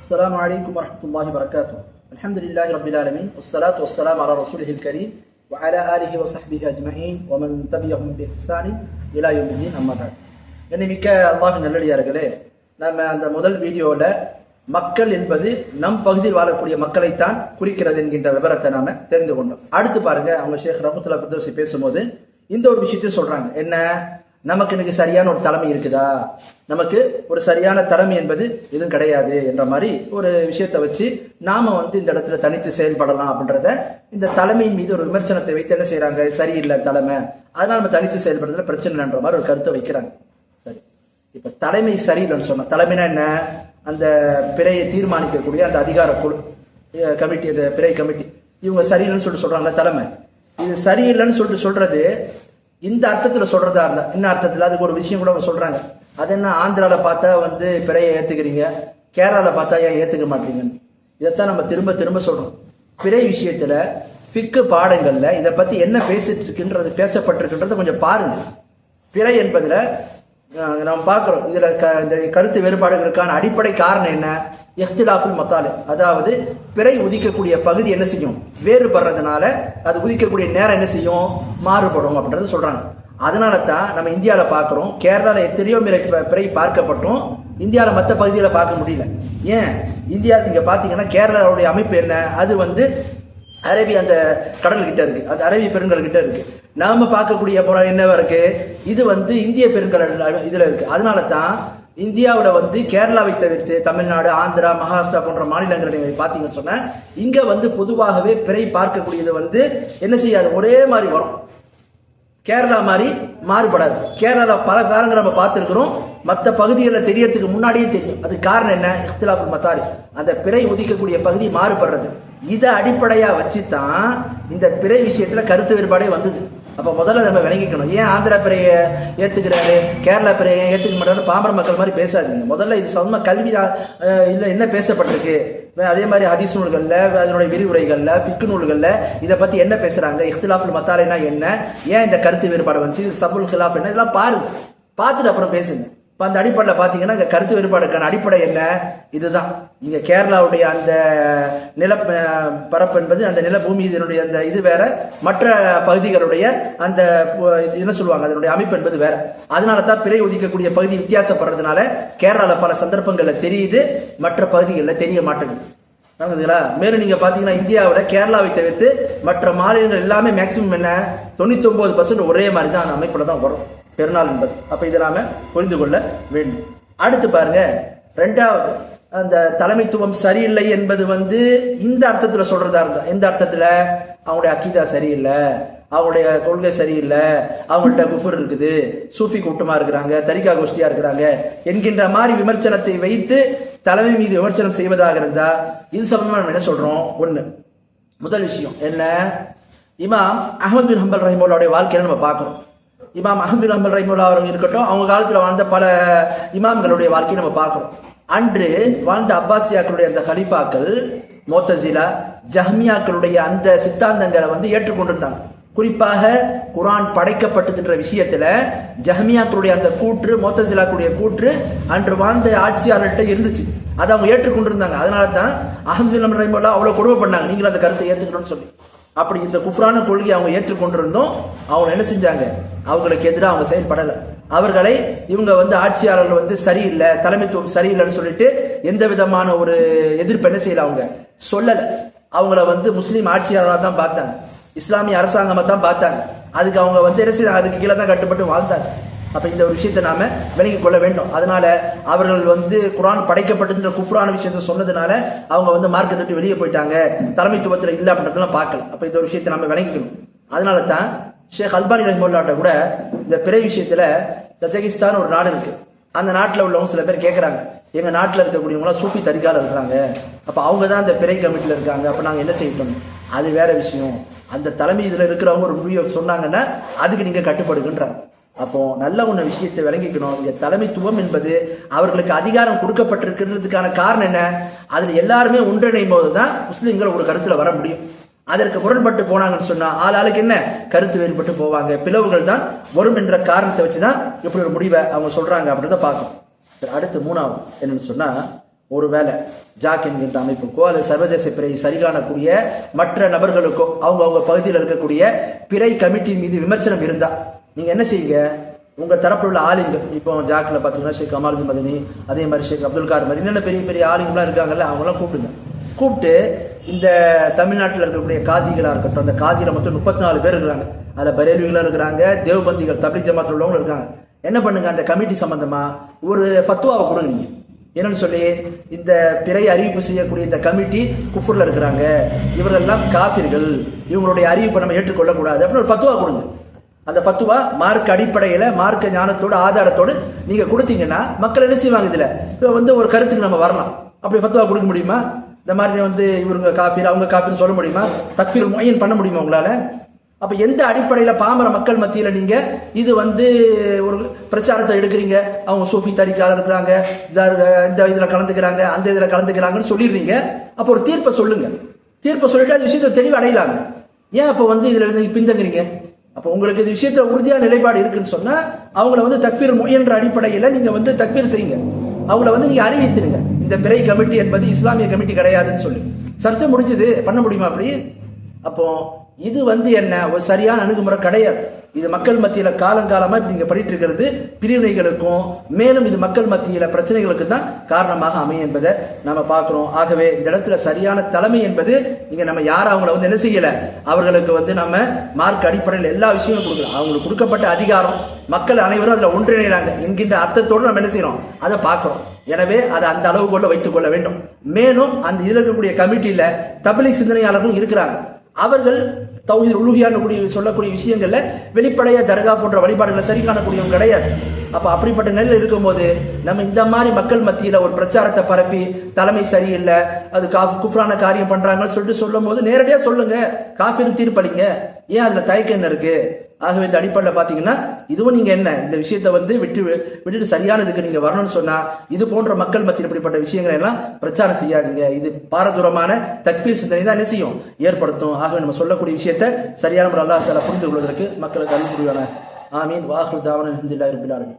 السلام عليكم ورحمة الله وبركاته. الحمد لله رب العالمين والصلاة والسلام على رسوله الكريم وعلى آله وصحبه أجمعين ومن تبعهم بإحسان إلى يوم الدين. أما بعد. மிக்க அல்லாஹ்வின் நல்லடியார்களே, நம்ம அந்த முதல் வீடியோவில் மக்கள் என்பது நம் பகுதியில் வாழக்கூடிய மக்களைத்தான் குறிக்கிறது என்கின்ற விவரத்தை நாம தெரிந்து கொண்டோம். அடுத்து பாருங்க, அவங்க ஷேக் ரஹ்மத்துல்லாஹி ஃபிர்தௌஸி பேசும்போது இந்த ஒரு விஷயத்தை சொல்றாங்க. என்ன, நமக்கு இன்னைக்கு சரியான ஒரு தலைமை இருக்குதா, நமக்கு ஒரு சரியான தலைமை என்பது எதுவும் கிடையாது என்ற மாதிரி ஒரு விஷயத்தை வச்சு நாம இந்த இடத்துல தனித்து செயல்படலாம் அப்படின்றத, இந்த தலைமையின் மீது ஒரு விமர்சனத்தை வைத்து என்ன செய்யறாங்க, சரியில்லை தலைமை, அதனால நம்ம தனித்து செயல்படுறதுல பிரச்சனை இல்லைன்ற மாதிரி ஒரு கருத்தை வைக்கிறாங்க. சரி, இப்ப தலைமை சரியில்லைன்னு சொன்னா, தலைமைனா என்ன, அந்த பிறையை தீர்மானிக்கக்கூடிய அந்த அதிகார குழு கமிட்டி, அந்த பிறை கமிட்டி, இவங்க சரியில்லைன்னு சொல்லிட்டு சொல்றாங்களா தலைமை, இது சரியில்லைன்னு சொல்லிட்டு சொல்றது இந்த அர்த்தத்துல சொல்றதா இருந்தா, இன்னும் அர்த்தத்துல அதுக்கு ஒரு விஷயம் கூட அவங்க சொல்றாங்க. அது என்ன, ஆந்திரால பார்த்தா பிறையை ஏத்துக்கிறீங்க, கேரளால பார்த்தா ஏன் ஏத்துக்க மாட்டீங்கன்னு. இதைத்தான் நம்ம திரும்ப திரும்ப சொல்றோம். பிறை விஷயத்துல ஃபிக்கு பாடங்கள்ல இதை பத்தி என்ன பேசிட்டு இருக்குன்றது, பேசப்பட்டிருக்குன்றது கொஞ்சம் பாருங்க. பிறை என்பதுல நம்ம பார்க்கிறோம், இதுல இந்த கருத்து வேறுபாடுகளுக்கான அடிப்படை காரணம் என்ன, இஹ்திலாஃபுல் மத்தாலி, அதாவது பிறை உதிக்கக்கூடிய பகுதி என்ன செய்யும், வேறுபடுறதுனால அது உதிக்கக்கூடிய நேரம் என்ன செய்யும், மாறுபடும் அப்படின்றது சொல்றாங்க. அதனால தான் நம்ம இந்தியாவில் பார்க்குறோம், கேரளாவில் எத்தனையோ பிறை பார்க்கப்பட்டும் இந்தியாவில் மற்ற பகுதியில் பார்க்க முடியல. ஏன், இந்தியாவில் நீங்கள் பார்த்தீங்கன்னா கேரளாவுடைய அமைப்பு என்ன, அது அரேபிய அந்த கடல் கிட்ட இருக்கு, அது அரேபிய பெருங்கடல் கிட்ட இருக்கு. நாம பார்க்கக்கூடிய புறம் என்னவா இருக்கு, இது இந்திய பெருங்கடல் இதுல இருக்கு. அதனால தான் இந்தியாவில் கேரளாவை தவிர்த்து தமிழ்நாடு, ஆந்திரா, மகாராஷ்டிரா போன்ற மாநிலங்களை பார்த்தீங்கன்னு சொன்னா, இங்க பொதுவாகவே பிறை பார்க்கக்கூடியது என்ன செய்யாது, ஒரே மாதிரி வரும், கேரளா மாதிரி மாறுபடாது. கேரளா பல காலங்கள் நம்ம பார்த்துருக்கிறோம், மற்ற பகுதிகளில் தெரியறதுக்கு முன்னாடியே தெரியும். அது காரணம் என்ன, இஹ்திலாஃபுல் மத்தாரி, அந்த பிறை உதிக்கக்கூடிய பகுதி மாறுபடுறது. இதை அடிப்படையா வச்சு தான் இந்த பிறை விஷயத்துல கருத்து வேறுபாடே வந்தது. அப்ப முதல்ல நம்ம விளங்கிக்கணும், ஏன் ஆந்திரா பிறையை ஏத்துக்கிறாரு, கேரளா பிறையை ஏத்துக்க மாட்டாரு, பாமர மக்கள் மாதிரி பேசாதீங்க. முதல்ல இது சொந்த கல்வி இல்ல என்ன பேசப்பட்டிருக்கு, அதே மாதிரி ஹதீஸ் நூல்கள்ல, அதனுடைய விரிவுரைகள்ல, ஃபிக்கு நூல்கள்ல இதை பத்தி என்ன பேசுறாங்க, இஹ்திலாஃபுல் மத்தாரினா என்ன, ஏன் இந்த கருத்து வேறுபாடு வந்துச்சு, சபுல் ஹிலாஃப் என்ன, இதெல்லாம் பாருங்க, பார்த்துட்டு அப்புறம் பேசுங்க. இப்போ அந்த அடிப்படையில் பார்த்தீங்கன்னா இந்த கருத்து வேறுபாடுக்கான அடிப்படை என்ன, இதுதான். இங்கே கேரளாவுடைய அந்த நில பரப்பு என்பது, அந்த நிலபூமி இதனுடைய அந்த இது வேற, மற்ற பகுதிகளுடைய அந்த என்ன சொல்லுவாங்க, அதனுடைய அமைப்பு என்பது வேற. அதனால தான் பிறை உதிக்கக்கூடிய பகுதி வித்தியாசப்படுறதுனால கேரளாவில் பல சந்தர்ப்பங்களில் தெரியுது, மற்ற பகுதிகளில் தெரிய மாட்டேங்குது. மேலும் நீங்க பாத்தீங்கன்னா இந்தியாவில் கேரளாவை தவிர்த்து மற்ற மாநிலங்கள் எல்லாமே மேக்சிமம் என்ன, 99% ஒரே மாதிரி தான் அந்த அமைப்புல தான் வரும் பெருநாள் என்பது. அப்ப இதை நாம புரிந்து கொள்ள வேண்டும். அடுத்து பாருங்க, ரெண்டாவது, அந்த தலைமைத்துவம் சரியில்லை என்பது இந்த அர்த்தத்துல சொல்றதா இருந்தா, எந்த அர்த்தத்துல, அவங்களுடைய அக்கீதா சரியில்லை, அவங்களுடைய கொள்கை சரியில்லை, அவங்கள்ட்ட குஃபர் இருக்குது, சூஃபி கூட்டமா இருக்கிறாங்க, தரிகா கோஷ்டியா இருக்கிறாங்க என்கின்ற மாதிரி விமர்சனத்தை வைத்து தலைமை மீது விமர்சனம் செய்வதாக இருந்தா, இது சம்பந்தமா நம்ம என்ன சொல்றோம். ஒண்ணு, முதல் விஷயம் என்ன, இமாம் அஹ்மத் பின் ஹம்பல் ரஹிமஹுல்லாஹ்வுடைய வாழ்க்கையை நம்ம பார்க்கிறோம். இமாம் அஹ்மத் பின் ஹம்பல் ரஹிமஹுல்லாஹ் அவர்கள் இருக்கட்டும், அவங்க காலத்தில் வாழ்ந்த பல இமாம்களுடைய வாழ்க்கையை நம்ம பார்க்கிறோம். அன்று வாழ்ந்த அப்பாசியாக்களுடைய அந்த ஹலீஃபாக்கள் முஅ்தஸிலா, ஜஹ்மியாக்களுடைய அந்த சித்தாந்தங்களை ஏற்றுக்கொண்டிருந்தாங்க. குறிப்பாக குர்ஆன் படைக்கப்பட்டதுன்ற விஷயத்துல ஜஹ்மியாக்களுடைய அந்த கூற்று, முஅ்தஸிலாக்களுடைய கூற்று அன்று வாழ்ந்த ஆட்சியாளர்கிட்ட இருந்துச்சு, அதை அவங்க ஏற்றுக்கொண்டிருந்தாங்க. அதனால தான் அஹ்மத் பின் ஹம்பல் ரஹிமஹுல்லாஹ் அவ்வளவு கொடுமை பண்ணாங்க, நீங்களும் அந்த கருத்தை ஏற்றுக்கணும்னு சொல்லி. அப்படி இந்த குஃப்ரான கொள்கையை அவங்க ஏற்றுக்கொண்டிருந்தோம், அவங்க என்ன செஞ்சாங்க, அவங்களுக்கு எதிராக அவங்க செயல்படலை. அவர்களை இவங்க ஆட்சியாளர்கள் சரியில்லை, தலைமைத்துவம் சரியில்லைன்னு சொல்லிட்டு எந்த விதமான ஒரு எதிர்ப்பு என்ன செய்யல, அவங்க சொல்லலை. அவங்கள முஸ்லீம் ஆட்சியாளராக தான் பார்த்தாங்க, இஸ்லாமிய அரசாங்கமாக தான் பார்த்தாங்க. அதுக்கு அவங்க என்ன செய்தாங்க, அதுக்கு கீழே தான் கட்டுப்பட்டு வாழ்ந்தாங்க. அப்ப இந்த ஒரு விஷயத்தை நாம விளங்கிக் கொள்ள வேண்டும். அதனால அவர்கள் குர்ஆன் படைக்கப்பட்டதுன்ற குஃப்ரான விஷயத்த சொன்னதுனால அவங்க மார்க்கத்தை விட்டு வெளியே போயிட்டாங்க, தலைமைத்துவத்தில் இல்லை அப்படின்றதெல்லாம் பார்க்கல. அப்ப இந்த ஒரு விஷயத்தை நாம விளங்கிக்கணும். அதனால தான் ஷேக் அல்பானி ரஹிமஹுல்லாஹ் கூட இந்த பிறை விஷயத்துல, தஜகிஸ்தான் ஒரு நாடு இருக்கு, அந்த நாட்டில் உள்ளவங்க சில பேர் கேட்கறாங்க, எங்க நாட்டில் இருக்கக்கூடியவங்களாம் சூஃபி தரிகால இருக்கிறாங்க, அப்ப அவங்க தான் அந்த பிறை கமிட்டியில் இருக்காங்க, அப்ப நாங்க என்ன செய்யணும், அது வேற விஷயம். அந்த தலைமை இதுல இருக்கிறவங்க ஒரு முடிவை சொன்னாங்கன்னா அதுக்கு நீங்க கட்டுப்படுகின்றாங்க. அப்போ நல்ல ஒன்று விஷயத்தை விளங்கிக்கணும். இங்க தலைமைத்துவம் என்பது அவர்களுக்கு அதிகாரம் கொடுக்கப்பட்டிருக்கிறதுக்கான காரணம் என்ன, அதுல எல்லாருமே ஒன்றிணையும் போதுதான் முஸ்லிம்கள் ஒரு கருத்துல வர முடியும். அதற்கு முரண்பட்டு போனாங்கன்னு சொன்னா ஆளாளுக்கு என்ன கருத்து வேறுபட்டு போவாங்க, பிளவுகள் தான் வரும் என்ற காரணத்தை வச்சுதான் இப்படி ஒரு முடிவை அவங்க சொல்றாங்க அப்படின்றத பார்க்கணும். அடுத்து மூணாவது என்னன்னு சொன்னா, ஒருவேளை ஜாக் என்கின்ற அமைப்புக்கோ அல்லது சர்வதேச பிறையை சரி காணக்கூடிய மற்ற நபர்களுக்கோ அவங்க பகுதியில் இருக்கக்கூடிய பிறை கமிட்டி மீது விமர்சனம் இருந்தா நீங்க என்ன செய்யுங்க, உங்க தரப்பில் உள்ள ஆளுங்கள், இப்போ ஜாக்கில் பார்த்தீங்கன்னா ஷேக் கமாலுதீன் மதனி, அதே மாதிரி ஷேக் அப்துல் கார் மதனி, இன்னும் பெரிய பெரிய ஆளுங்களாம் இருக்காங்கல்ல, அவங்களாம் கூப்பிட்டு இந்த தமிழ்நாட்டில் இருக்கக்கூடிய காதிகளாக இருக்கட்டும், அந்த காதியில் மொத்தம் 34 பேர் இருக்கிறாங்க. அதில் பரேலிகளாக இருக்கிறாங்க, தேவபந்திகள் தப்லீக் ஜமாத்தில் உள்ளவங்க இருக்காங்க. என்ன பண்ணுங்க, அந்த கமிட்டி சம்பந்தமா ஒரு ஃபத்வாவை கொடுங்க. என்னன்னு சொல்லி, இந்த பிறை அறிவிப்பு செய்யக்கூடிய இந்த கமிட்டி குஃபுர்ல இருக்கிறாங்க, இவரெல்லாம் காஃபிர்கள், இவங்களுடைய அறிவிப்பை நம்ம ஏற்றுக்கொள்ளக்கூடாது அப்படின்னு ஒரு ஃபத்வா கொடுங்க. அந்த ஃபத்வா மார்க் அடிப்படையில் மார்க்க ஞானத்தோடு ஆதாரத்தோடு நீங்க கொடுத்தீங்கன்னா மக்கள் என்ன செய்வாங்க, இதுல இப்போ ஒரு கருத்துக்கு நம்ம வரலாம். அப்படி ஃபத்வா கொடுக்க முடியுமா? இந்த மாதிரி இவங்க காஃபிர் அவங்க காஃபிர் சொல்ல முடியுமா? தக்ஃபீர் முஅய்யன் பண்ண முடியுமா உங்களால? அப்ப எந்த அடிப்படையில பாமர மக்கள் மத்தியில நீங்க இது ஒரு பிரச்சாரத்தை எடுக்கிறீங்க, அவங்க சூஃபி தரிக்கால இருக்கிறாங்க, இந்த இதுல கலந்துக்கிறாங்க, அந்த இதுல கலந்துக்கிறாங்கன்னு சொல்லிடுறீங்க. அப்ப ஒரு தீர்ப்பை சொல்லுங்க. தீர்ப்பை சொல்லிட்டு அந்த விஷயத்தை தெளிவு அடையலாங்க. ஏன் அப்ப இதுல இருந்து பின்தங்குறீங்க? அப்ப உங்களுக்கு இந்த விஷயத்துல உறுதியான நிலைப்பாடு இருக்குன்னு சொன்னா அவங்கள தக்ஃபீர் முயன்ற அடிப்படையில நீங்க தக்ஃபீர் செய்யுங்க. அவங்கள நீங்க அறிவித்துருங்க, இந்த பிறை கமிட்டி என்பது இஸ்லாமிய கமிட்டி கிடையாதுன்னு சொல்லி. சர்ச்சை முடிஞ்சது, பண்ண முடியுமா அப்படி? அப்போ இது என்ன ஒரு சரியான அணுகுமுறை கிடையாது. இது மக்கள் மத்தியில காலங்காலமா இப்ப நீங்க பண்ணிட்டு இருக்கிறது பிரிவினைகளுக்கும் மேலும் இது மக்கள் மத்தியில பிரச்சனைகளுக்கு தான் காரணமாக அமையும் என்பதை நம்ம பார்க்கிறோம். ஆகவே இந்த இடத்துல சரியான தலைமை என்பது இங்க நம்ம யாரும் அவங்கள என்ன செய்யல, அவர்களுக்கு நம்ம மார்க் அடிப்படையில் எல்லா விஷயங்களும் கொடுக்கலாம். அவங்களுக்கு கொடுக்கப்பட்ட அதிகாரம் மக்கள் அனைவரும் அதுல ஒன்றிணைறாங்க என்கின்ற அர்த்தத்தோடு நம்ம என்ன செய்யறோம், அதை பார்க்கிறோம். எனவே அதை அந்த அளவுக்குள்ள வைத்துக் கொள்ள வேண்டும். மேலும் அந்த இதில் இருக்கக்கூடிய கமிட்டியில தப்லீக் சிந்தனையாளர்களும் இருக்கிறாங்க. அவர்கள் தௌஹீத் உலூஹிய்யா சொல்லக்கூடிய விஷயங்கள்ல வெளிப்படையா தர்கா போன்ற வழிபாடுகளை சரி காணக்கூடியவங்க கிடையாது. அப்ப அப்படிப்பட்ட நிலையில் இருக்கும்போது நம்ம இந்த மாதிரி மக்கள் மத்தியில ஒரு பிரச்சாரத்தை பரப்பி தலைமை சரியில்லை, அது குஃப்ரான காரியம் பண்றாங்கன்னு சொல்லிட்டு சொல்லும் போது நேரடியா சொல்லுங்க, காஃபிர் தீர்ப்பளிங்க. ஏன் அதுல தயக்கம் என்ன இருக்கு? ஆகவே இந்த அடிப்படையில் பாத்தீங்கன்னா இதுவும் நீங்க இந்த விஷயத்தை விட்டுட்டு சரியானதுக்கு நீங்க வரணும்னு சொன்னா இது போன்ற மக்கள் மத்தியில் இப்படிப்பட்ட விஷயங்களை எல்லாம் பிரச்சாரம் செய்யாதீங்க. இது பாரதூரமான தக்ஃபீர் சிந்தனை தான் என்ன செய்யும், ஏற்படுத்தும். ஆகவே நம்ம சொல்லக்கூடிய விஷயத்தை சரியான முறை அல்லாஹ் தஆலா புரிந்து கொள்வதற்கு மக்களுக்கு அருள் புரிவானாக. ஆமீன். வாஹிரு தாவானா அல்ஹம்துலில்லாஹி ரப்பில் ஆலமீன்.